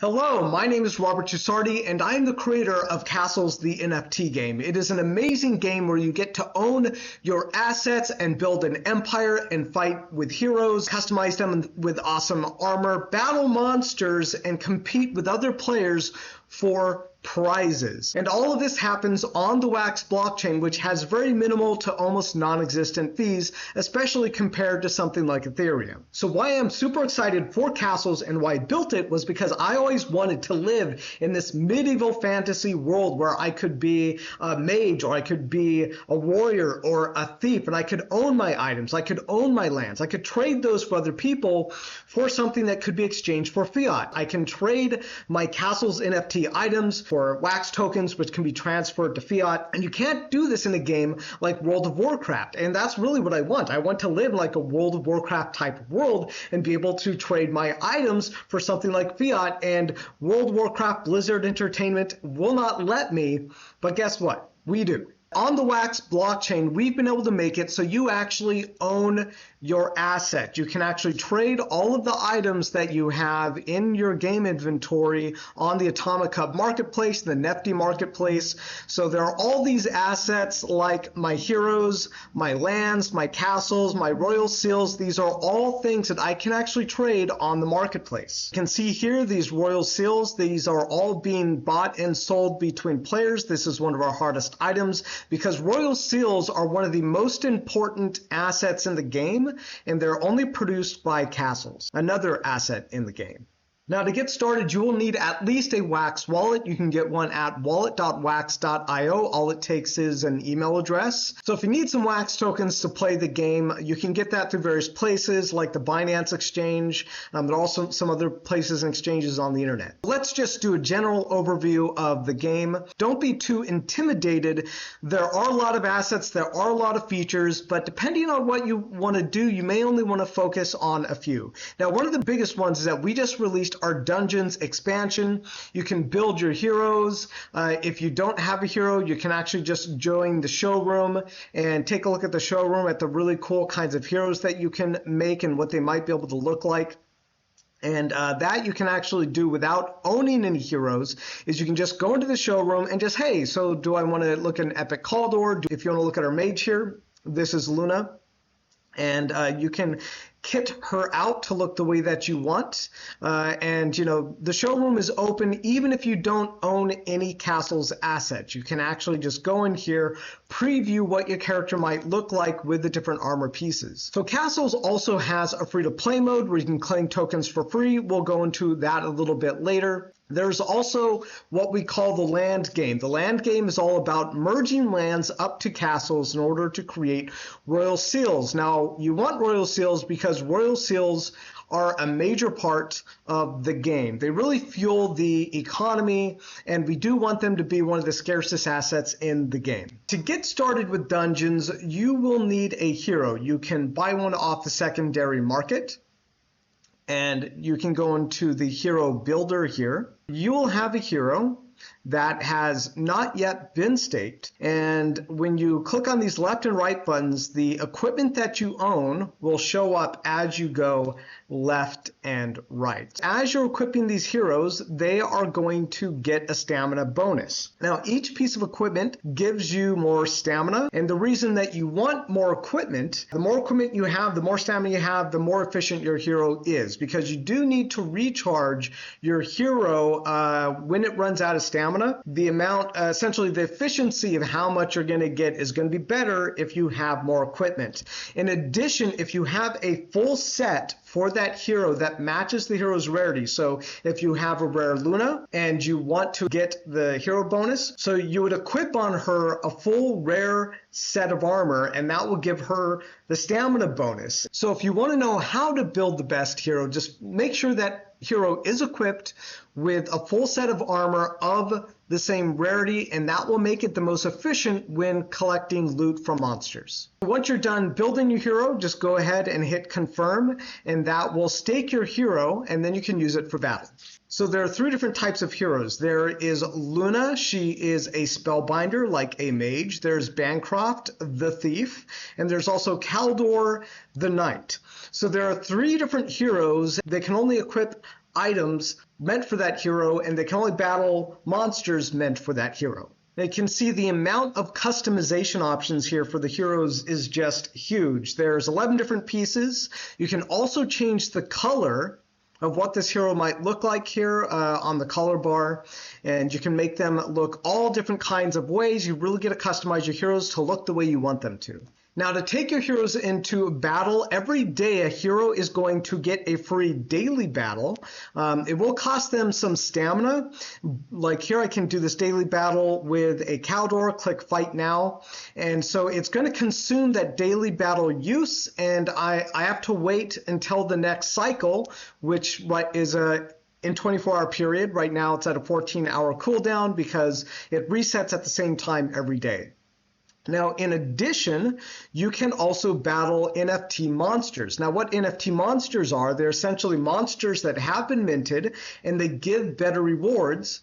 Hello, my name is Robert Trusardi, and I am the creator of Castles the NFT Game. It is an amazing game where you get to own your assets and build an empire and fight with heroes, customize them with awesome armor, battle monsters, and compete with other players for prizes. And all of this happens on the Wax blockchain, which has very minimal to almost non-existent fees, especially compared to something like Ethereum. So why I'm super excited for Castles and why I built it was because I always wanted to live in this medieval fantasy world where I could be a mage, or I could be a warrior or a thief, and I could own my items, I could own my lands, I could trade those for other people for something that could be exchanged for fiat. I can trade my Castles NFT items for Wax tokens, which can be transferred to fiat. And you can't do this in a game like World of Warcraft. And that's really what I want. I want to live like a World of Warcraft type world and be able to trade my items for something like fiat. And World of Warcraft Blizzard Entertainment will not let me, but guess what? We do. On the Wax blockchain, we've been able to make it so you actually own your asset. You can actually trade all of the items that you have in your game inventory on the Atomic Hub marketplace, the NFT marketplace. So there are all these assets like my heroes, my lands, my castles, my royal seals. These are all things that I can actually trade on the marketplace. You can see here these royal seals. These are all being bought and sold between players. This is one of our hardest items, because royal seals are one of the most important assets in the game, and they're only produced by castles, another asset in the game. Now, to get started, you will need at least a Wax wallet. You can get one at wallet.wax.io. All it takes is an email address. So if you need some Wax tokens to play the game, you can get that through various places like the Binance exchange. There are also some other places and exchanges on the internet. Let's just do a general overview of the game. Don't be too intimidated. There are a lot of assets, there are a lot of features, but depending on what you want to do, you may only want to focus on a few. Now, one of the biggest ones is that we just released our Dungeons expansion. You can build your heroes. If you don't have a hero, you can actually just join the showroom and take a look at the showroom at the really cool kinds of heroes that you can make and what they might be able to look like. And that you can actually do without owning any heroes. Is you can just go into the showroom and just, hey, so do I want to look at an Epic Caldor? If you want to look at our mage here, this is Luna. And you can kit her out to look the way that you want. And you know, the showroom is open even if you don't own any Castles assets. You can actually just go in here, preview what your character might look like with the different armor pieces. So Castles also has a free-to-play mode where you can claim tokens for free. We'll go into that a little bit later. There's also what we call the land game. The land game is all about merging lands up to castles in order to create royal seals. Now, you want royal seals because royal seals are a major part of the game. They really fuel the economy, and we do want them to be one of the scarcest assets in the game. To get started with dungeons, you will need a hero. You can buy one off the secondary market, and you can go into the hero builder here. You will have a hero that has not yet been staked, and when you click on these left and right buttons, the equipment that you own will show up as you go left and right. As you're equipping these heroes, they are going to get a stamina bonus. Now, each piece of equipment gives you more stamina, and the reason that you want more equipment, the more equipment you have, the more stamina you have, the more efficient your hero is, because you do need to recharge your hero when it runs out of stamina. The amount, essentially the efficiency of how much you're going to get is going to be better if you have more equipment. In addition, if you have a full set for that hero that matches the hero's rarity. So if you have a rare Luna and you want to get the hero bonus, so you would equip on her a full rare set of armor, and that will give her the stamina bonus. So if you want to know how to build the best hero, just make sure that hero is equipped with a full set of armor of the same rarity, and that will make it the most efficient when collecting loot from monsters. Once you're done building your hero, just go ahead and hit confirm, and that will stake your hero, and then you can use it for battle. So there are three different types of heroes. There is Luna. She is a spellbinder like a mage. There's Bancroft, the thief, and there's also Caldor, the knight. So there are three different heroes. They can only equip items meant for that hero, and they can only battle monsters meant for that hero. Now you can see the amount of customization options here for the heroes is just huge. There's 11 different pieces. You can also change the color of what this hero might look like here on the color bar, and you can make them look all different kinds of ways. You really get to customize your heroes to look the way you want them to. Now, to take your heroes into battle, every day a hero is going to get a free daily battle. It will cost them some stamina. Like here, I can do this daily battle with a Caldor, click Fight Now. And so it's going to consume that daily battle use, and I have to wait until the next cycle, which is a in 24-hour period. Right now, it's at a 14-hour cooldown because it resets at the same time every day. Now, in addition, you can also battle NFT monsters. Now, what NFT monsters are, they're essentially monsters that have been minted, and they give better rewards.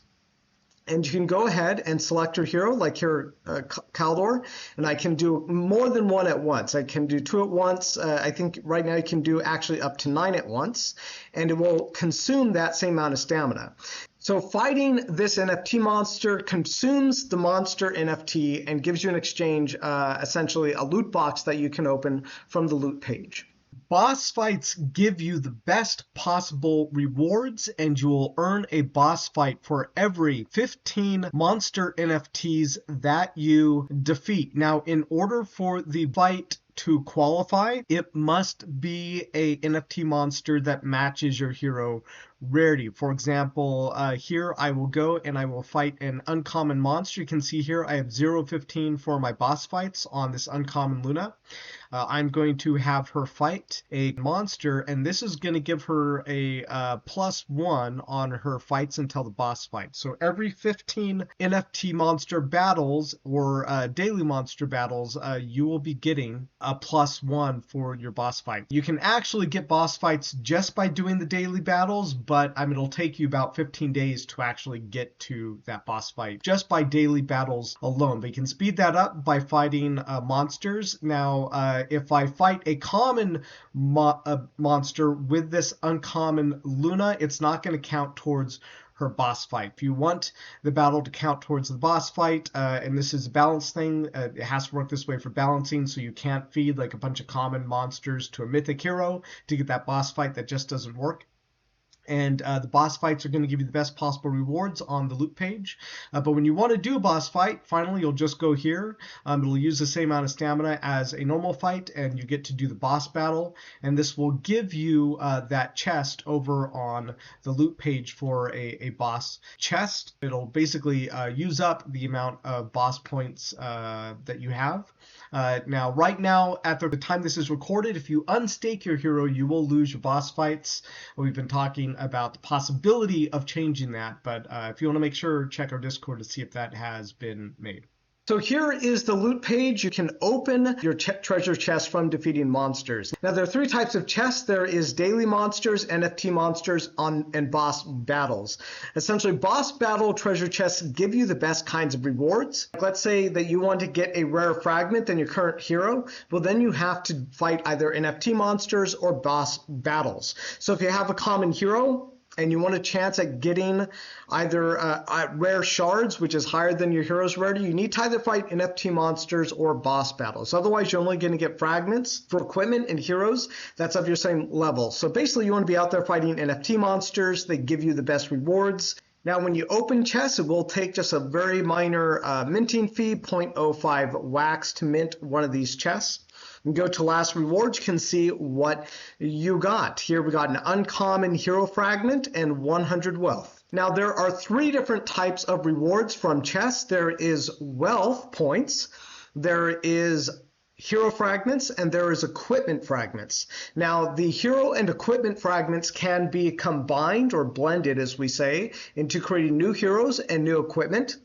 And you can go ahead and select your hero, like here, Caldor, and I can do more than one at once. I can do 2 at once. I think right now you can do actually up to 9 at once, and it will consume that same amount of stamina. So fighting this NFT monster consumes the monster NFT and gives you in exchange essentially a loot box that you can open from the loot page. Boss fights give you the best possible rewards, and you will earn a boss fight for every 15 monster NFTs that you defeat. Now, in order for the fight to qualify, it must be a NFT monster that matches your hero rarity. For example, here I will go and I will fight an uncommon monster. You can see here I have 0.15 for my boss fights on this uncommon Luna. I'm going to have her fight a monster, and this is going to give her a +1 on her fights until the boss fight. So every 15 NFT monster battles or daily monster battles, you will be getting a +1 for your boss fight. You can actually get boss fights just by doing the daily battles, but it'll take you about 15 days to actually get to that boss fight just by daily battles alone. But you can speed that up by fighting monsters. Now, if I fight a common monster with this uncommon Luna, it's not going to count towards her boss fight. If you want the battle to count towards the boss fight, and this is a balance thing, it has to work this way for balancing, so you can't feed like a bunch of common monsters to a mythic hero to get that boss fight. That just doesn't work. And the boss fights are going to give you the best possible rewards on the loot page. But when you want to do a boss fight, finally, you'll just go here. It'll use the same amount of stamina as a normal fight, and you get to do the boss battle. And this will give you that chest over on the loot page for a boss chest. It'll basically use up the amount of boss points that you have. Now, right now, at the time this is recorded, if you unstake your hero, you will lose your boss fights. We've been talking about the possibility of changing that, but if you want to make sure, check our Discord to see if that has been made. So here is the loot page. You can open your treasure chest from defeating monsters. Now, there are 3 types of chests. There is daily monsters, NFT monsters, and boss battles. Essentially, boss battle treasure chests give you the best kinds of rewards. Let's say that you want to get a rare fragment than your current hero. Well, then you have to fight either NFT monsters or boss battles. So if you have a common hero, and you want a chance at getting either rare shards, which is higher than your hero's rarity, you need to either fight NFT monsters or boss battles. Otherwise, you're only going to get fragments for equipment and heroes that's of your same level. So basically, you want to be out there fighting NFT monsters. They give you the best rewards. Now, when you open chests, it will take just a very minor minting fee, 0.05 wax to mint one of these chests. And go to last rewards, you can see what you got. Here we got an uncommon hero fragment and 100 wealth. Now there are 3 different types of rewards from chests. There is wealth points, there is hero fragments, and there is equipment fragments. Now the hero and equipment fragments can be combined or blended, as we say, into creating new heroes and new equipment.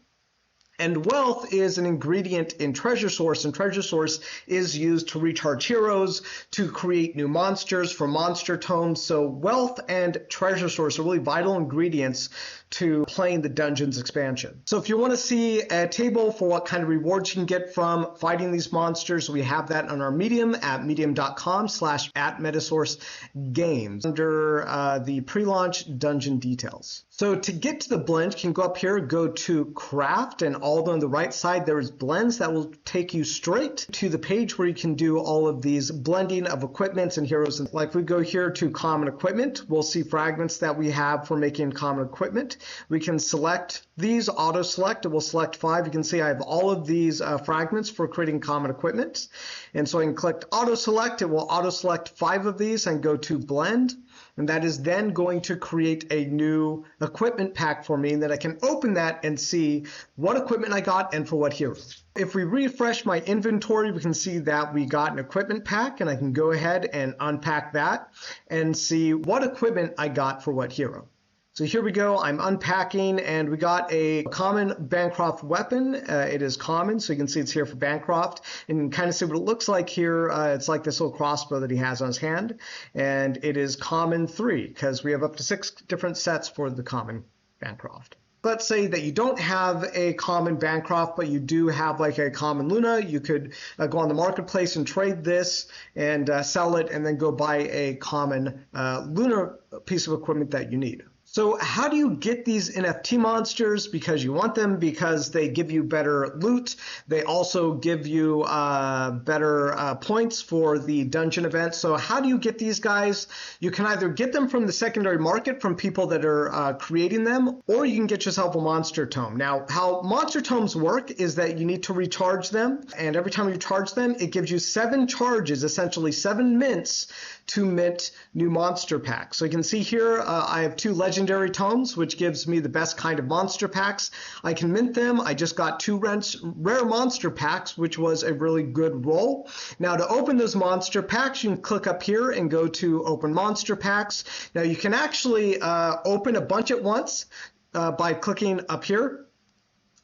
And wealth is an ingredient in Treasuresource, and Treasuresource is used to recharge heroes, to create new monsters for monster tomes. So wealth and Treasuresource are really vital ingredients to playing the Dungeons expansion. So if you want to see a table for what kind of rewards you can get from fighting these monsters, we have that on our Medium at medium.com/@MetaSourceGames under the pre-launch dungeon details. So to get to the blend, you can go up here, go to craft, and all on the right side there is blends that will take you straight to the page where you can do all of these blending of equipments and heroes. Like we go here to common equipment, we'll see fragments that we have for making common equipment. We can select these, auto select, it will select 5. You can see I have all of these fragments for creating common equipment. And so I can click auto select, it will auto select 5 of these and go to blend. And that is then going to create a new equipment pack for me, and then I can open that and see what equipment I got and for what hero. If we refresh my inventory, we can see that we got an equipment pack, and I can go ahead and unpack that and see what equipment I got for what hero. So here we go, I'm unpacking, and we got a common Bancroft weapon. It is common, so you can see it's here for Bancroft, and you can kind of see what it looks like here. It's like this little crossbow that he has on his hand, and it is common 3, because we have up to 6 different sets for the common Bancroft. Let's say that you don't have a common Bancroft, but you do have like a common Luna. You could go on the marketplace and trade this and sell it, and then go buy a common Luna piece of equipment that you need. So how do you get these NFT monsters? Because you want them, because they give you better loot. They also give you better points for the dungeon event. So how do you get these guys? You can either get them from the secondary market from people that are creating them, or you can get yourself a monster tome. Now, how monster tomes work is that you need to recharge them, and every time you charge them, it gives you 7 charges, essentially 7 mints, to mint new monster packs. So you can see here I have 2 legendary tomes, which gives me the best kind of monster packs. I can mint them. I just got 2 rare monster packs, which was a really good roll. Now to open those monster packs, you can click up here and go to open monster packs. Now you can actually open a bunch at once by clicking up here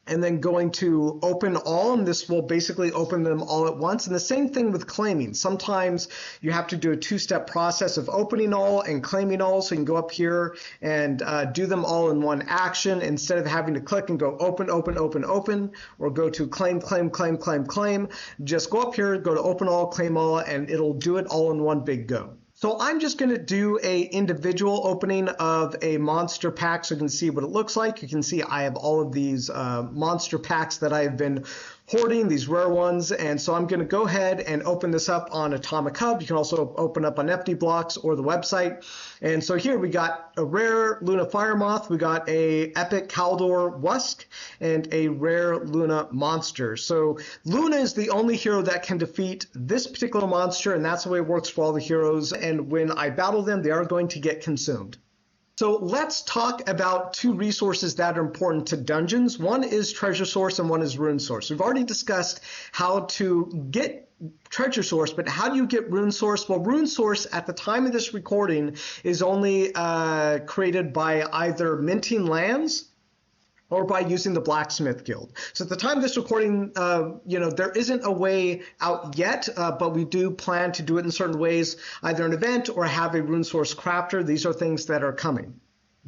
and then going to open all, and this will basically open them all at once. And the same thing with claiming. Sometimes you have to do a 2-step process of opening all and claiming all, so you can go up here and do them all in one action instead of having to click and go open, open, open, open, or go to claim, claim, claim, claim, claim. Just go up here, go to open all, claim all, and it'll do it all in one big go. So I'm just going to do a individual opening of a monster pack so you can see what it looks like. You can see I have all of these monster packs that I have been hoarding, these rare ones, and so I'm going to go ahead and open this up on Atomic Hub. You can also open up on FD Blocks or the website. And so here we got a rare Luna Firemoth, we got a epic Kaldor Wusk, and a rare Luna monster. So Luna is the only hero that can defeat this particular monster, and that's the way it works for all the heroes. And when I battle them, they are going to get consumed. So let's talk about 2 resources that are important to dungeons. One is Treasuresource and one is Runesource. We've already discussed how to get Treasuresource, but how do you get Runesource? Well, Runesource at the time of this recording is only created by either minting lands or by using the Blacksmith Guild. So at the time of this recording, there isn't a way out yet, but we do plan to do it in certain ways, either an event or have a Runesource crafter. These are things that are coming.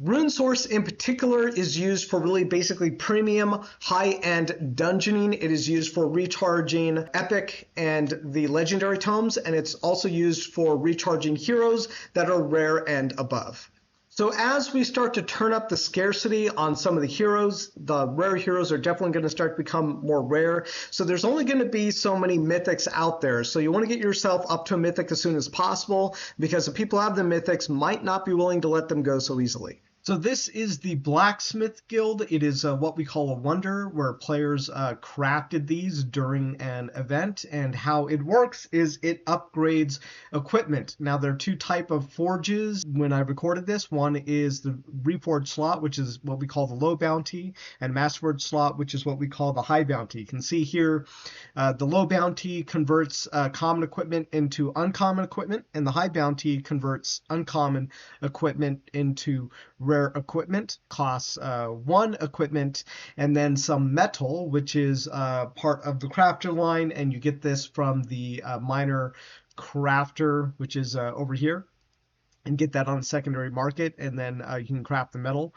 Runesource in particular is used for really basically premium high-end dungeoning. It is used for recharging epic and the legendary tomes, and it's also used for recharging heroes that are rare and above. So as we start to turn up the scarcity on some of the heroes, the rare heroes are definitely going to start to become more rare. So there's only going to be so many mythics out there. So you want to get yourself up to a mythic as soon as possible, because if people have the mythics, might not be willing to let them go so easily. So this is the Blacksmith Guild. It is what we call a wonder, where players crafted these during an event, and how it works is it upgrades equipment. Now there are 2 types of forges when I recorded this. One is the reforged slot, which is what we call the low bounty, and masterforged slot, which is what we call the high bounty. You can see here the low bounty converts common equipment into uncommon equipment, and the high bounty converts uncommon equipment into rare rare equipment, costs 1 equipment, and then some metal, which is part of the crafter line, and you get this from the miner crafter, which is over here, and get that on the secondary market, and then you can craft the metal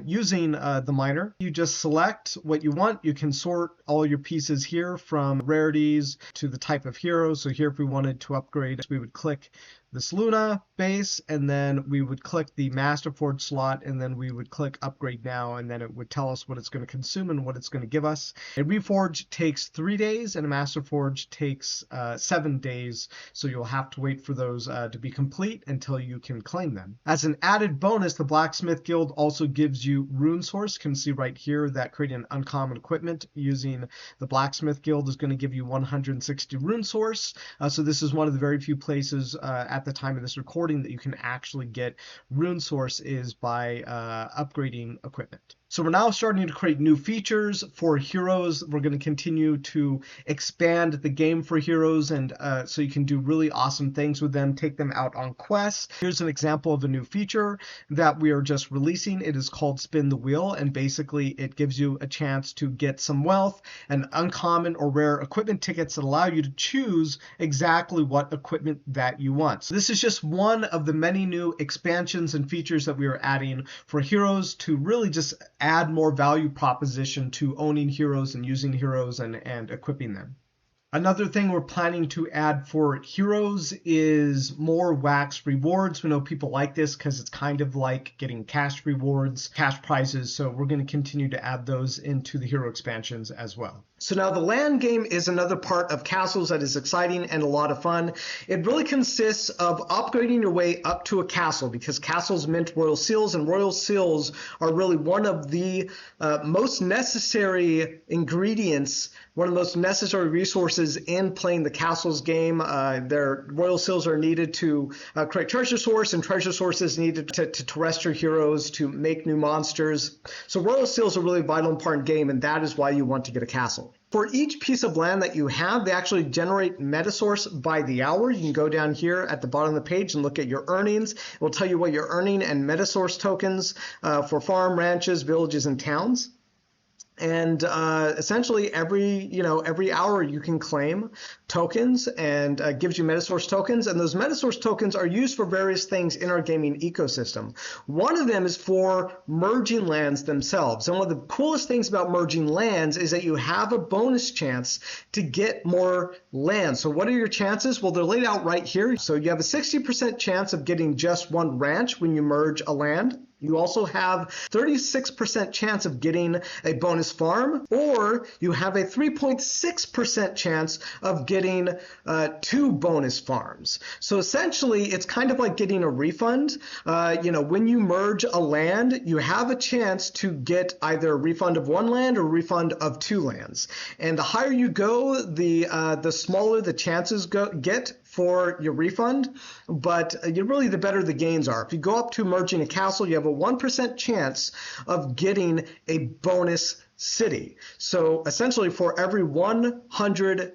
using the miner. You just select what you want. You can sort all your pieces here from rarities to the type of hero. So here, if we wanted to upgrade, we would click this Luna base, and then we would click the Master Forge slot, and then we would click Upgrade Now, and then it would tell us what it's going to consume and what it's going to give us. A Reforge takes 3 days, and a Master Forge takes 7 days, so you'll have to wait for those to be complete until you can claim them. As an added bonus, the Blacksmith Guild also gives you Runesource. You can see right here that creating an uncommon equipment using the Blacksmith Guild is going to give you 160 Runesource. So this is one of the very few places at the time of this recording that you can actually get Runesource is by upgrading equipment. So we're now starting to create new features for heroes. We're going to continue to expand the game for heroes, and so you can do really awesome things with them, take them out on quests. Here's an example of a new feature that we are just releasing. It is called Spin the Wheel, and basically it gives you a chance to get some wealth and uncommon or rare equipment tickets that allow you to choose exactly what equipment that you want. So this is just one of the many new expansions and features that we are adding for heroes to really just add more value proposition to owning heroes and using heroes and equipping them. Another thing we're planning to add for heroes is more wax rewards. We know people like this because it's kind of like getting cash rewards, cash prizes, so we're going to continue to add those into the hero expansions as well. So now the land game is another part of Castles that is exciting and a lot of fun. It really consists of upgrading your way up to a castle, because castles mint royal seals, and royal seals are really one of the most necessary ingredients, one of the most necessary resources in playing the Castles game. Their royal seals are needed to create treasure source, and treasure source is needed to terrest your heroes, to make new monsters. So royal seals are really vital and important game, and that is why you want to get a castle. For each piece of land that you have, they actually generate metasource by the hour. You can go down here at the bottom of the page and look at your earnings. It will tell you what you're earning and metasource tokens for farm, ranches, villages, and towns. And essentially every hour you can claim tokens, and gives you metasource tokens, and those metasource tokens are used for various things in our gaming ecosystem. One of them is for merging lands themselves, and one of the coolest things about merging lands is that you have a bonus chance to get more land. So what are your chances? Well, they're laid out right here. So you have a 60% chance of getting just one ranch when you merge a land. You also have 36% chance of getting a bonus farm, or you have a 3.6% chance of getting 2 bonus farms. So essentially, it's kind of like getting a refund. When you merge a land, you have a chance to get either a refund of 1 land or a refund of 2 lands. And the higher you go, the smaller the chances get for your refund, but really the better the gains are. If you go up to merging a castle, you have a 1% chance of getting a bonus city. So essentially, for every 100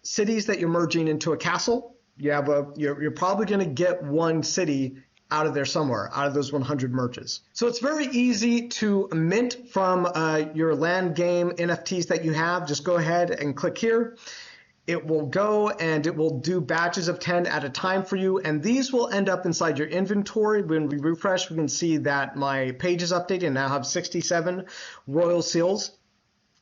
cities that you're merging into a castle, you're probably going to get 1 city out of there somewhere, out of those 100 merges. So it's very easy to mint from your land game NFTs that you have. Just go ahead and click here. It will go and it will do batches of 10 at a time for you, and these will end up inside your inventory. When we refresh, we can see that my page is updated and now have 67 royal seals.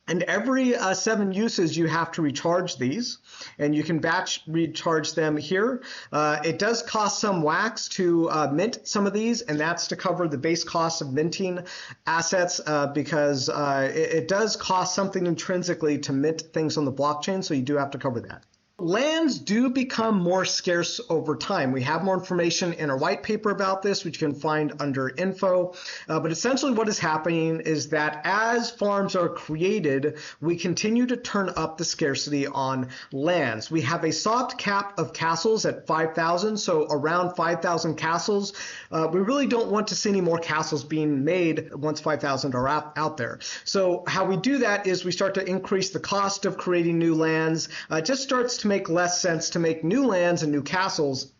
And every 7 uses, you have to recharge these, and you can batch recharge them here. It does cost some wax to mint some of these, and that's to cover the base cost of minting assets, because it does cost something intrinsically to mint things on the blockchain, so you do have to cover that. Lands do become more scarce over time. We have more information in our white paper about this, which you can find under info. But essentially what is happening is that as farms are created, we continue to turn up the scarcity on lands. We have a soft cap of castles at 5,000, so around 5,000 castles. We really don't want to see any more castles being made once 5,000 are out there. So how we do that is we start to increase the cost of creating new lands. It just starts to make less sense to make new lands and new castles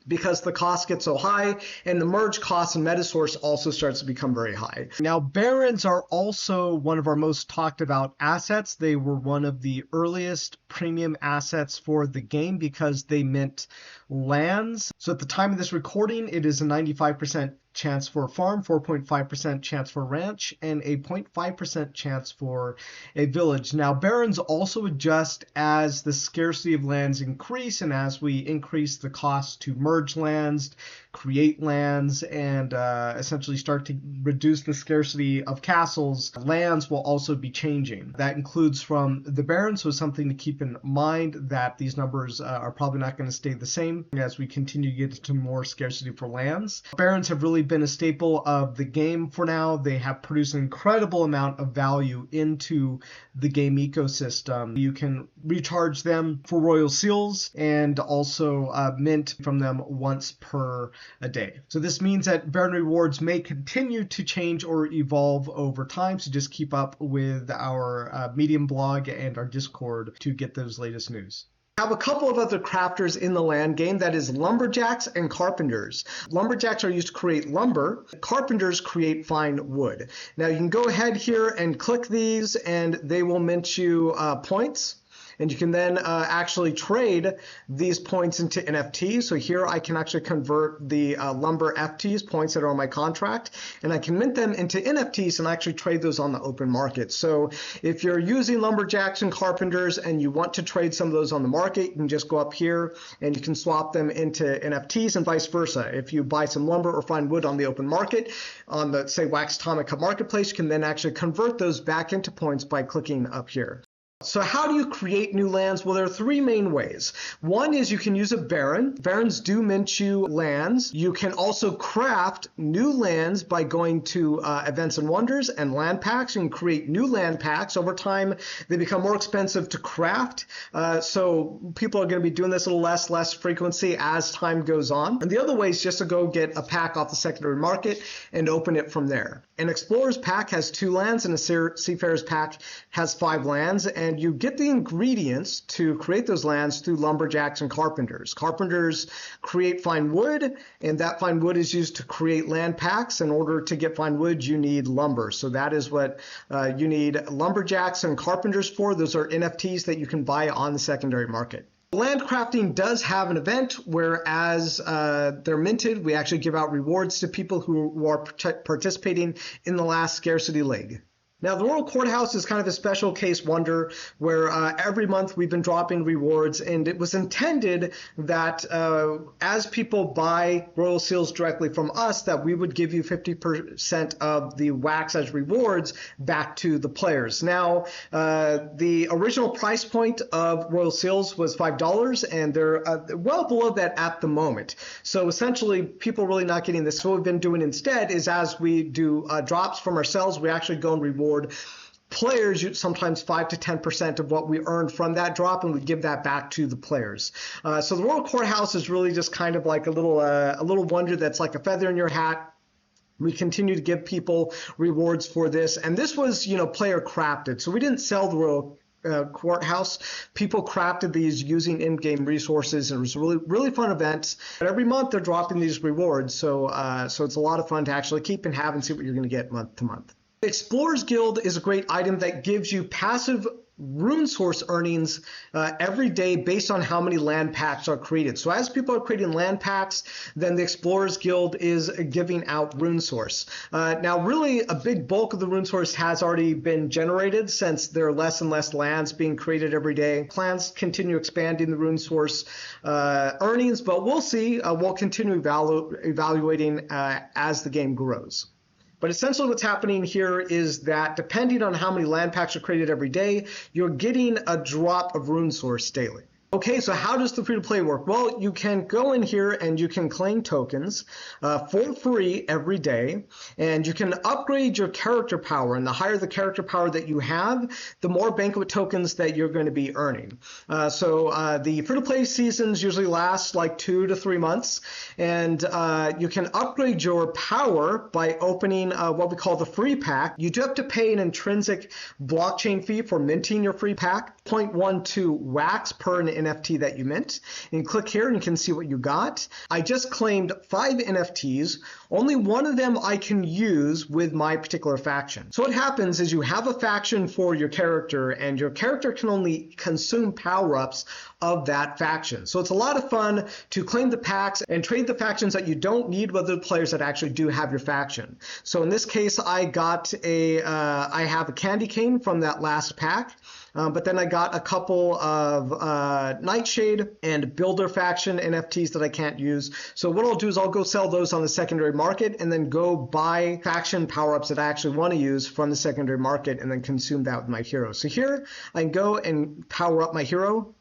because the costs get so high, and the merge costs in Metasource also starts to become very high. Now, barons are also one of our most talked about assets. They were one of the earliest premium assets for the game because they mint lands. So at the time of this recording, it is a 95% chance for a farm, 4.5% chance for a ranch, and a 0.5% chance for a village. Now, barons also adjust as the scarcity of lands increase and as we increase the cost to merge lands, create lands, and essentially start to reduce the scarcity of castles. Lands will also be changing. That includes from the barons, so something to keep in mind that these numbers are probably not going to stay the same as we continue to get to more scarcity for lands. Barons have really been a staple of the game for now. They have produced an incredible amount of value into the game ecosystem. You can recharge them for royal seals and also mint from them once per a day. So this means that Baron rewards may continue to change or evolve over time, so just keep up with our Medium blog and our Discord to get those latest news. I have a couple of other crafters in the land game, that is lumberjacks and carpenters. Lumberjacks are used to create lumber. Carpenters create fine wood. Now you can go ahead here and click these and they will mint you points. And you can then actually trade these points into NFTs. So here I can actually convert the lumber FTs, points that are on my contract, and I can mint them into NFTs and actually trade those on the open market. So if you're using lumberjacks and carpenters and you want to trade some of those on the market, you can just go up here and you can swap them into NFTs and vice versa. If you buy some lumber or fine wood on the open market, on the, say, Waxatomica marketplace, you can then actually convert those back into points by clicking up here. So how do you create new lands? Well, there are three main ways. One is you can use a baron. Barons do mint you lands. You can also craft new lands by going to events and wonders and land packs. You can create new land packs. Over time, they become more expensive to craft. So people are going to be doing this a little less frequency as time goes on. And the other way is just to go get a pack off the secondary market and open it from there. An explorer's pack has 2 lands and a seafarer's pack has 5 lands. And you get the ingredients to create those lands through lumberjacks and carpenters. Carpenters create fine wood, and that fine wood is used to create land packs. In order to get fine wood, you need lumber. So that is what you need lumberjacks and carpenters for. Those are NFTs that you can buy on the secondary market. Land crafting does have an event where as they're minted, we actually give out rewards to people who are participating in the last Scarcity League. Now, the Royal Courthouse is kind of a special case wonder where every month we've been dropping rewards, and it was intended that as people buy Royal Seals directly from us, that we would give you 50% of the wax as rewards back to the players. Now, the original price point of Royal Seals was $5, and they're well below that at the moment. So essentially, people are really not getting this. So what we've been doing instead is as we do drops from ourselves, we actually go and reward players sometimes 5 to 10% of what we earned from that drop, and we give that back to the players. So the Royal Courthouse is really just kind of like a little wonder that's like a feather in your hat. We continue to give people rewards for this, and this was, player crafted. So we didn't sell the Royal Courthouse. People crafted these using in-game resources, and it was a really fun event. But every month they're dropping these rewards, so it's a lot of fun to actually keep and have and see what you're going to get month to month. The Explorer's Guild is a great item that gives you passive Runesource earnings every day based on how many land packs are created. So as people are creating land packs, then the Explorers Guild is giving out Runesource. Now, really, a big bulk of the Runesource has already been generated since there are less and less lands being created every day. Plans continue expanding the Runesource earnings, but we'll see. We'll continue evaluating as the game grows. But essentially what's happening here is that depending on how many land packs are created every day, you're getting a drop of Runesource daily. Okay, so how does the free-to-play work? Well, you can go in here and you can claim tokens for free every day, and you can upgrade your character power, and the higher the character power that you have, the more banquet tokens that you're going to be earning. So the free-to-play seasons usually last like 2 to 3 months, and you can upgrade your power by opening what we call the free pack. You do have to pay an intrinsic blockchain fee for minting your free pack, 0.12 wax per an NFT that you mint. And click here and you can see what you got. I just claimed 5 NFTs. Only one of them I can use with my particular faction. So what happens is you have a faction for your character, and your character can only consume power-ups of that faction. So it's a lot of fun to claim the packs and trade the factions that you don't need with other players that actually do have your faction. So in this case, I have a candy cane from that last pack. But then I got a couple of Nightshade and Builder faction NFTs that I can't use. So what I'll do is I'll go sell those on the secondary market and then go buy faction power-ups that I actually want to use from the secondary market and then consume that with my hero. So here I can go and power up my hero.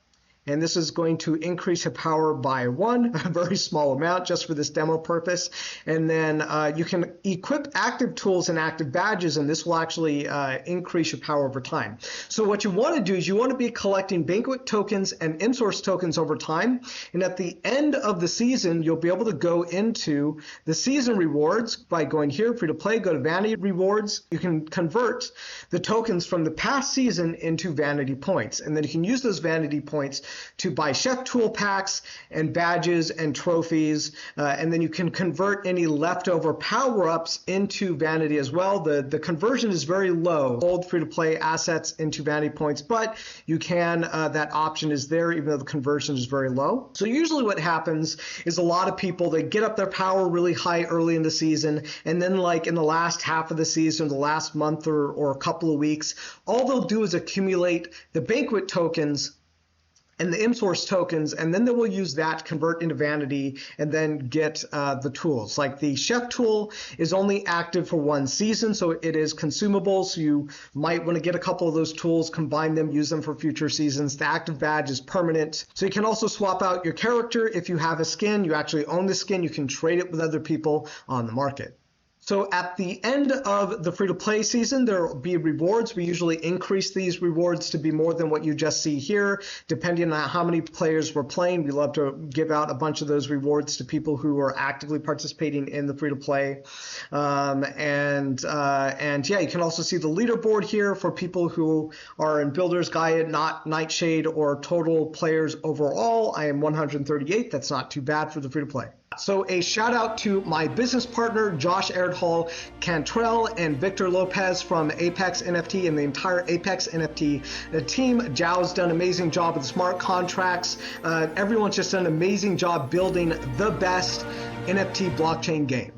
And this is going to increase her power by 1, a very small amount just for this demo purpose. And then you can equip active tools and active badges, and this will actually increase your power over time. So what you want to do is you want to be collecting banquet tokens and in-source tokens over time. And at the end of the season, you'll be able to go into the season rewards by going here, free to play, go to vanity rewards. You can convert the tokens from the past season into vanity points. And then you can use those vanity points to buy chef tool packs and badges and trophies, and then you can convert any leftover power-ups into vanity as well. The conversion is very low, old free-to-play assets into vanity points, but you can, that option is there even though the conversion is very low. So usually what happens is a lot of people, they get up their power really high early in the season, and then like in the last half of the season, the last month or a couple of weeks, all they'll do is accumulate the banquet tokens and the in-source tokens, and then they will use that to convert into vanity and then get the tools. Like the chef tool is only active for 1 season, so it is consumable, so you might want to get a couple of those tools, combine them, use them for future seasons. The active badge is permanent. So you can also swap out your character. If you have a skin, you actually own the skin, you can trade it with other people on the market. So at the end of the free-to-play season, there will be rewards. We usually increase these rewards to be more than what you just see here, depending on how many players we're playing. We love to give out a bunch of those rewards to people who are actively participating in the free-to-play. And yeah, you can also see the leaderboard here for people who are in Builder's Guide, not Nightshade or total players overall. I am 138. That's not too bad for the free-to-play. So a shout out to my business partner, Josh Erdhall Cantrell and Victor Lopez from Apex NFT and the entire Apex NFT team. Zhao's done an amazing job with smart contracts. Everyone's just done an amazing job building the best NFT blockchain game.